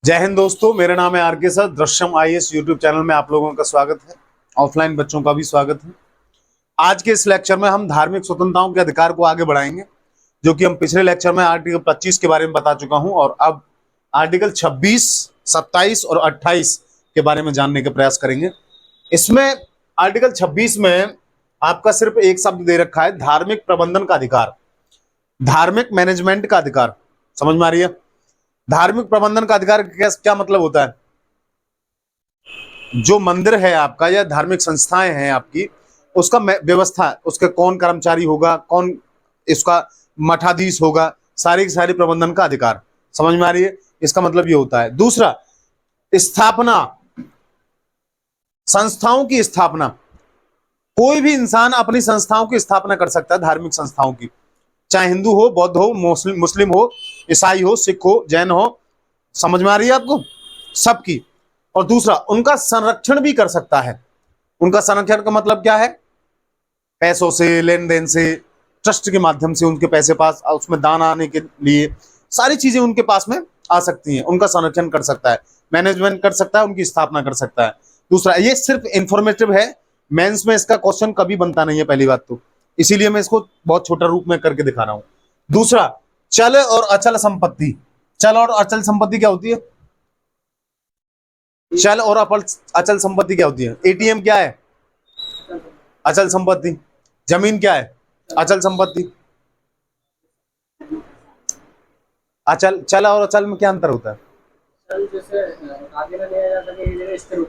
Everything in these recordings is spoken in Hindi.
जय हिंद दोस्तों, मेरा नाम है आर के sir. Drishyam IAS YouTube channel में आप लोगों का स्वागत है। ऑफलाइन बच्चों का भी स्वागत है। आज के इस लेक्चर में हम धार्मिक स्वतंत्रताओं के अधिकार को आगे बढ़ाएंगे, जो कि हम पिछले लेक्चर में आर्टिकल 25 के बारे में बता चुका हूं और अब आर्टिकल 26, 27 और 28 के बारे में जानने का प्रयास करेंगे। इसमें आर्टिकल 26 में आपका सिर्फ एक शब्द दे रखा है, धार्मिक प्रबंधन का अधिकार, धार्मिक मैनेजमेंट का अधिकार। समझ में आ रही है? धार्मिक प्रबंधन का अधिकार क्या मतलब होता है? जो मंदिर है आपका या धार्मिक संस्थाएं हैं आपकी, उसका व्यवस्था, उसके कौन कर्मचारी होगा, कौन इसका मठाधीश होगा, सारी की सारी प्रबंधन का अधिकार। समझ में आ रही है? इसका मतलब ये होता है। दूसरा, स्थापना, संस्थाओं की स्थापना। कोई भी इंसान अपनी संस्थाओं की स्थापना कर सकता है, धार्मिक संस्थाओं की, चाहे हिंदू हो, बौद्ध हो, मुस्लिम हो, ईसाई हो, सिख हो, जैन हो। समझ में आ रही है आपको? सबकी। और दूसरा, उनका संरक्षण भी कर सकता है। उनका संरक्षण का मतलब क्या है? पैसों से, लेन देन से, ट्रस्ट के माध्यम से उनके पैसे पास, उसमें दान आने के लिए सारी चीजें उनके पास में आ सकती हैं। उनका संरक्षण कर सकता है, मैनेजमेंट कर सकता है, उनकी स्थापना कर सकता है। दूसरा, ये सिर्फ इंफॉर्मेटिव है, मेंस में इसका क्वेश्चन कभी बनता नहीं है, पहली बात तो, इसीलिए मैं इसको बहुत छोटा रूप में करके दिखा रहा हूं। दूसरा, चल और अचल संपत्ति। चल और अचल संपत्ति क्या होती है? चल और अचल संपत्ति क्या होती है? एटीएम क्या है? अचल संपत्ति। जमीन क्या है? अचल संपत्ति। अचल, चल और अचल में क्या अंतर होता है?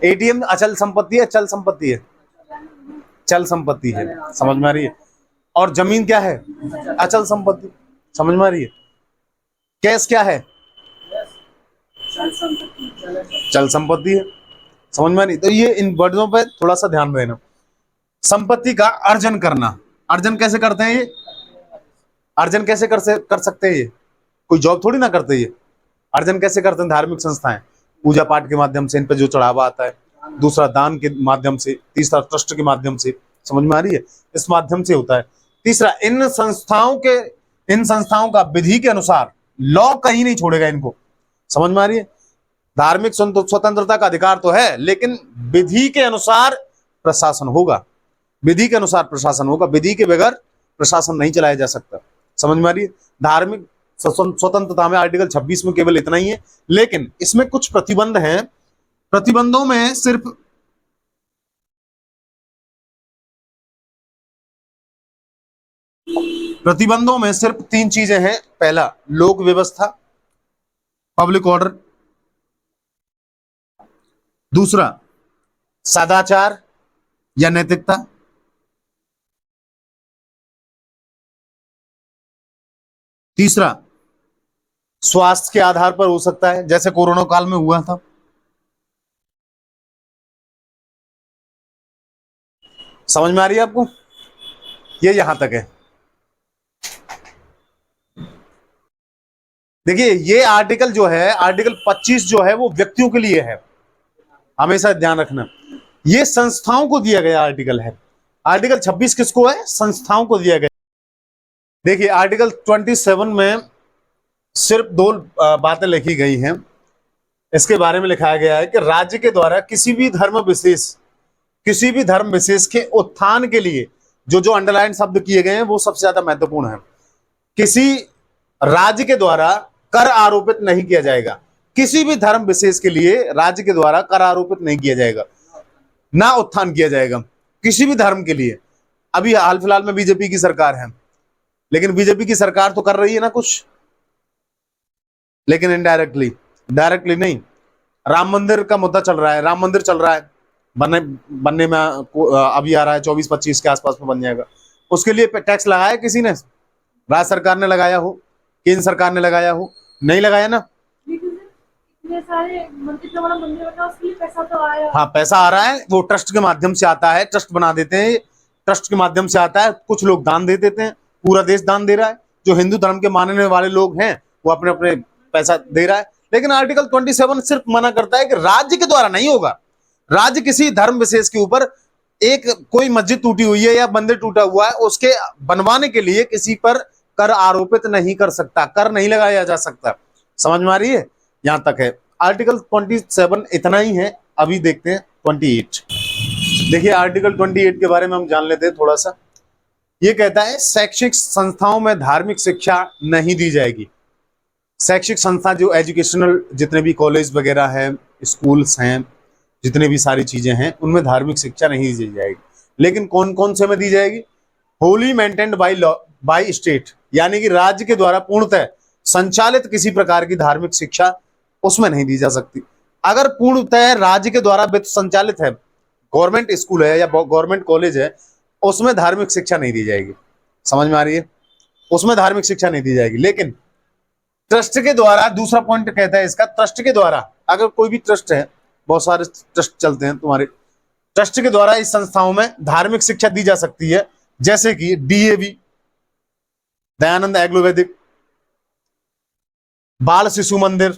एटीएम अचल संपत्ति है, चल संपत्ति है? चल संपत्ति है। समझ में आ रही है? और जमीन क्या है? अचल संपत्ति। समझ में आ रही है? कैश क्या है? चल संपत्ति है। समझ में आ रही? तो ये इन वर्डों पे थोड़ा सा ध्यान देना। संपत्ति का अर्जन करना। अर्जन कैसे करते हैं ये? अर्जन कैसे कर सकते हैं ये? कोई जॉब थोड़ी ना करते ये। अर्जन कैसे करते हैं? धार्मिक संस्थाएं पूजा पाठ के माध्यम से, इन पे जो चढ़ावा आता है। दूसरा, दान के माध्यम से। तीसरा, ट्रस्ट के माध्यम से। समझ में आ रही है? इस माध्यम से होता है। तीसरा, इन संस्थाओं का विधि के अनुसार, लॉ कहीं नहीं छोड़ेगा इनको। समझ में आ रही है? धार्मिक स्वतंत्रता का अधिकार तो है, लेकिन विधि के अनुसार प्रशासन होगा। विधि के अनुसार प्रशासन होगा, विधि के बगैर प्रशासन नहीं चलाया जा सकता। समझ में आ रही है? धार्मिक स्वतंत्रता में आर्टिकल 26 में केवल इतना ही है, लेकिन इसमें कुछ प्रतिबंध हैं। प्रतिबंधों में सिर्फ 3 चीजें हैं। पहला, लोक व्यवस्था, पब्लिक ऑर्डर। दूसरा, सदाचार या नैतिकता। तीसरा, स्वास्थ्य के आधार पर हो सकता है, जैसे कोरोना काल में हुआ था। समझ में आ रही है आपको? ये यहां तक है। देखिए, ये आर्टिकल जो है, आर्टिकल 25 जो है वो व्यक्तियों के लिए है, हमेशा ध्यान रखना। ये संस्थाओं को दिया गया आर्टिकल है। आर्टिकल 26 किसको है? संस्थाओं को दिया गया। देखिए, आर्टिकल 27 में सिर्फ 2 बातें लिखी गई हैं। इसके बारे में लिखा गया है कि राज्य के द्वारा किसी भी धर्म विशेष के उत्थान के लिए जो अंडरलाइन शब्द किए गए हैं वो सबसे ज्यादा महत्वपूर्ण है। किसी राज्य के द्वारा कर आरोपित नहीं किया जाएगा। किसी भी धर्म विशेष के लिए राज्य के द्वारा कर आरोपित नहीं किया जाएगा, ना उत्थान किया जाएगा किसी भी धर्म के लिए। अभी हाल फिलहाल में बीजेपी की सरकार है, लेकिन बीजेपी की सरकार तो कर रही है ना कुछ, लेकिन इनडायरेक्टली, डायरेक्टली नहीं। राम मंदिर का मुद्दा चल रहा है, राम मंदिर चल रहा है, बनने में अभी आ रहा है, 24-25 के आसपास में बन जाएगा। उसके लिए टैक्स लगाया किसी ने? राज्य सरकार ने लगाया हो, केंद्र सरकार ने लगाया हो? नहीं लगाया ना। सारे मंदिर बना, उसके लिए पैसा तो आया। हाँ, पैसा आ रहा है, वो ट्रस्ट के माध्यम से आता है, ट्रस्ट बना देते हैं, ट्रस्ट के माध्यम से आता है। कुछ लोग दान दे देते हैं, पूरा देश दान दे रहा है। जो हिंदू धर्म के मानने वाले लोग हैं वो अपने अपने पैसा दे रहा है। लेकिन आर्टिकल 27 सिर्फ मना करता है कि राज्य के द्वारा नहीं होगा। राज्य किसी धर्म विशेष के ऊपर, एक कोई मस्जिद टूटी हुई है या मंदिर टूटा हुआ है, उसके बनवाने के लिए किसी पर कर आरोपित नहीं कर सकता, कर नहीं लगाया जा सकता। समझ में आ रही है? यहां तक है। आर्टिकल 27 इतना ही है। अभी देखते हैं 28। देखिए आर्टिकल 28 के बारे में हम जान लेते हैं थोड़ा सा। ये कहता है शैक्षिक संस्थाओं में धार्मिक शिक्षा नहीं दी जाएगी। शैक्षिक संस्था जो एजुकेशनल जितने भी कॉलेज वगैरह हैं, स्कूल्स हैं, जितने भी सारी चीजें हैं, उनमें धार्मिक शिक्षा नहीं दी जाएगी। लेकिन कौन कौन से में दी जाएगी? Holi maintained by law by state, यानी कि राज्य के द्वारा पूर्णतः संचालित किसी प्रकार की धार्मिक शिक्षा उसमें नहीं दी जा सकती। अगर पूर्णतः राज्य के द्वारा वित्त संचालित है, गवर्नमेंट स्कूल है या गवर्नमेंट कॉलेज है, उसमें धार्मिक शिक्षा नहीं दी जाएगी। समझ में आ रही है? उसमें धार्मिक शिक्षा नहीं दी जाएगी। लेकिन ट्रस्ट के द्वारा, दूसरा पॉइंट कहता है इसका, ट्रस्ट के द्वारा, अगर कोई भी ट्रस्ट है, बहुत सारे ट्रस्ट चलते हैं तुम्हारे, ट्रस्ट के द्वारा इस संस्थाओं में धार्मिक शिक्षा दी जा सकती है, जैसे कि डीएवी, दयानंद एग्लो वैदिक, बाल शिशु मंदिर,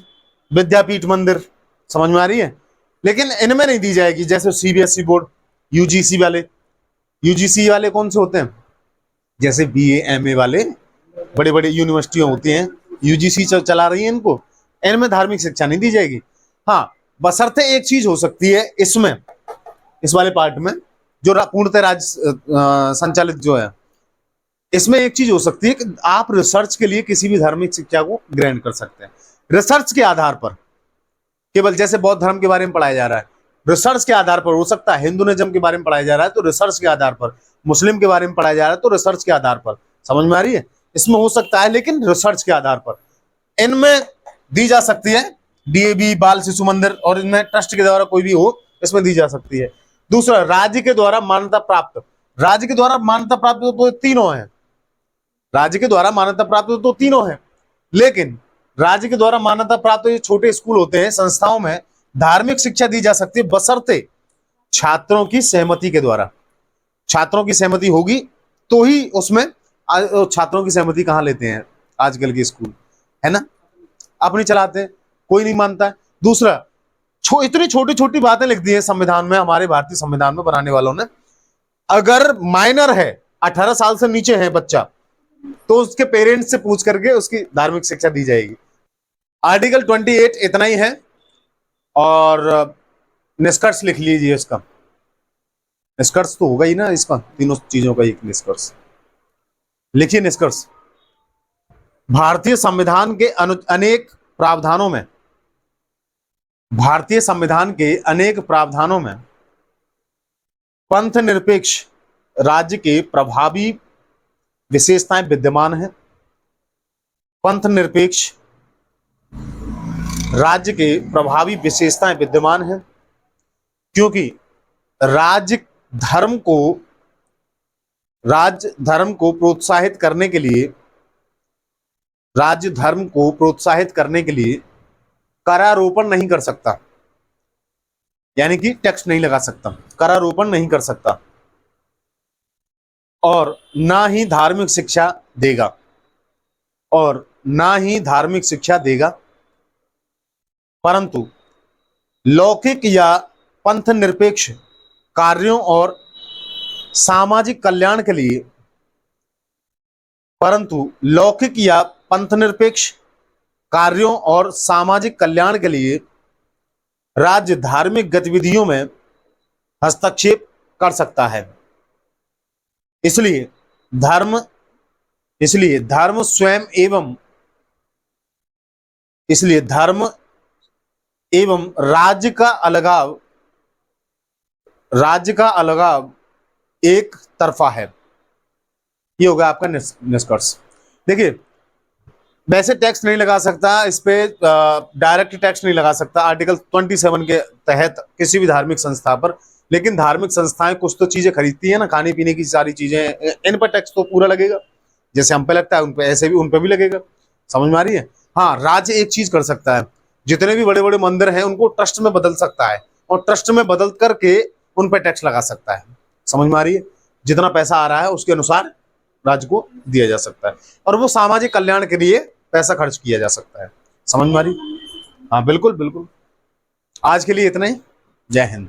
विद्यापीठ मंदिर। समझ में आ रही है? लेकिन इनमें नहीं दी जाएगी, जैसे सीबीएसई बोर्ड, यूजीसी वाले। यूजीसी वाले कौन से होते हैं? जैसे बीए एमए वाले बड़े बड़े यूनिवर्सिटियां होती हैं, यूजीसी चला रही है इनको, इनमें धार्मिक शिक्षा नहीं दी जाएगी। हाँ, बशर्ते एक चीज हो सकती है इसमें, इस वाले पार्ट में जो पूर्णतः राज्य संचालित जो है, इसमें एक चीज हो सकती है कि आप रिसर्च के लिए किसी भी धार्मिक शिक्षा को ग्रहण कर सकते हैं। रिसर्च के आधार पर, केवल जैसे बौद्ध धर्म के बारे में पढ़ाया जा रहा है, रिसर्च के आधार पर हो सकता है। हिंदुइज्म के बारे में पढ़ाया जा रहा है तो रिसर्च के आधार पर, मुस्लिम के बारे में पढ़ाया जा रहा है तो रिसर्च के आधार पर। समझ में आ रही है? इसमें हो सकता है, लेकिन रिसर्च के आधार पर इनमें दी जा सकती है। डीएवी, बाल शिशु मंदिर, और इनमें ट्रस्ट के द्वारा कोई भी हो, इसमें दी जा सकती है। दूसरा, राज्य के द्वारा मान्यता प्राप्त। राज्य के द्वारा मान्यता प्राप्त तो तीनों है, राज्य के द्वारा मान्यता प्राप्त तो तीनों है, लेकिन राज्य के द्वारा मान्यता प्राप्त ये छोटे स्कूल होते हैं, संस्थाओं में धार्मिक शिक्षा दी जा सकती है बशर्ते छात्रों की सहमति के द्वारा। छात्रों की सहमति होगी तो ही उसमें, छात्रों की सहमति कहाँ लेते हैं आजकल के स्कूल, है ना, अपनी चलाते हैं, कोई नहीं मानता है। दूसरा, इतनी छोटी छोटी बातें लिख दी है संविधान में, हमारे भारतीय संविधान में बनाने वालों ने, अगर माइनर है, 18 साल से नीचे है बच्चा, तो उसके पेरेंट्स से पूछ करके उसकी धार्मिक शिक्षा दी जाएगी। आर्टिकल 28 इतना ही है। और निष्कर्ष लिख लीजिए इसका। निष्कर्ष तो होगा ही ना इसका, तीनों चीजों का एक निष्कर्ष लिखिए। निष्कर्ष, भारतीय संविधान के अनेक प्रावधानों में, भारतीय संविधान के अनेक प्रावधानों में पंथ निरपेक्ष राज्य के प्रभावी विशेषताएं विद्यमान हैं। पंथ निरपेक्ष राज्य के प्रभावी विशेषताएं विद्यमान हैं, क्योंकि राज्य धर्म को प्रोत्साहित करने के लिए, राज्य धर्म को प्रोत्साहित करने के लिए करारोपण नहीं कर सकता, यानी कि टैक्स नहीं लगा सकता, करारोपण नहीं कर सकता, और ना ही धार्मिक शिक्षा देगा, और ना ही धार्मिक शिक्षा देगा, परंतु लौकिक या पंथ निरपेक्ष कार्यों और सामाजिक कल्याण के लिए, परंतु लौकिक या पंथ निरपेक्ष कार्यों और सामाजिक कल्याण के लिए राज्य धार्मिक गतिविधियों में हस्तक्षेप कर सकता है। इसलिए धर्म स्वयं एवं राज्य का अलगाव एक तरफा है। ये होगा आपका निष्कर्ष। देखिए, वैसे टैक्स नहीं लगा सकता, इस पे डायरेक्ट टैक्स नहीं लगा सकता आर्टिकल 27 के तहत किसी भी धार्मिक संस्था पर, लेकिन धार्मिक संस्थाएं कुछ तो चीजें खरीदती है ना, खाने पीने की सारी चीजें, इन पर टैक्स तो पूरा लगेगा, जैसे हम पे लगता है उन पे, ऐसे भी उन पे भी लगेगा। समझ में आ रही है? हाँ, राज्य एक चीज कर सकता है, जितने भी बड़े बड़े मंदिर हैं उनको ट्रस्ट में बदल सकता है, और ट्रस्ट में बदल करके उन पर टैक्स लगा सकता है। समझ में आ रही है? जितना पैसा आ रहा है उसके अनुसार राज्य को दिया जा सकता है, और वो सामाजिक कल्याण के लिए पैसा खर्च किया जा सकता है। समझ में आ रही? हाँ, बिल्कुल बिल्कुल। आज के लिए इतना ही। जय हिंद।